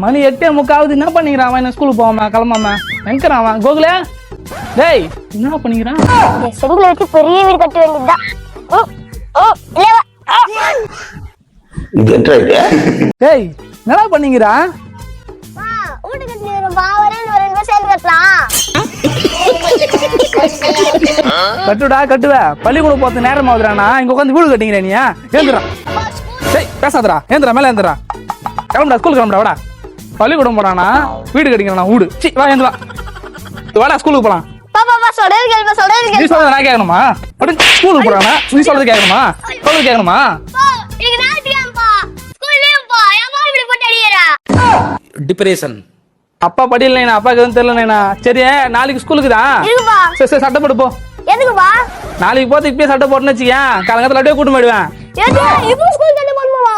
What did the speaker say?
மணி 8:45 என்ன பண்ணிக்கிறான் அவன்? என்ன ஸ்கூலுக்கு போவாம கிளம்பாம எங்கிறான் அவன்? கோகுலே டேய் என்ன பண்ணிக்கிறான்? செங்கல் வச்சு பெரிய வீடு கட்ட வேண்டியதுதான். டேய் என்னடா பண்ணிக்கிறான்? வீடு கட்டிடுறோம்பா, ஒரு 2 பேர் சேர்ந்து கட்டலாம். கட்டுடா கட்டுவ. பள்ளிக்கூடம் போறது நேரம் ஆகுதுறானா? இங்க உட்காந்து வீடு கட்டிக்கிறேன் நீ? ஏந்துறான். டேய் பேசாதடா, ஏந்துறா மேல ஏந்துறா. கிளம்புடா ஸ்கூல் கிளம்புடா. வாடா பள்ளிக்கூடம் போறானா வீடு கட்டிக்கிறானா? வீடு சி வா ஏந்து வா. வாடா ஸ்கூலுக்கு போலாம். பாப்பா சொல்றது கேளுப்பா, சொல்றது நீ கேளுப்பா. சொல்றது நான் கேட்கணுமா? ஸ்கூலுக்கு போறானா? நீ சொல்றது கேட்கணுமா? சொல்றது கேட்கணுமா? எனக்கு நாளைக்குப்பா ஸ்கூல் லீவ்ப்பா. ஏமா இப்படி போட்டு அடியறா? டிப்ரெஷன். அப்பா படியல அப்பாக்கு எதுவும் தெரியல. சரி நாளைக்கு ஸ்கூலுக்கு தான். இருக்குப்பா. சரி சட்டை போட்டு போ. எதுக்குப்பா? நாளைக்கு போறதுக்கு இப்பயே சட்டை போட்டுன்னு வச்சுக்கேன். காலங்கத்துல அப்படியே கூட்டு போயிடுவேன். இப்போ ஸ்கூல் கட்ட போணுமா?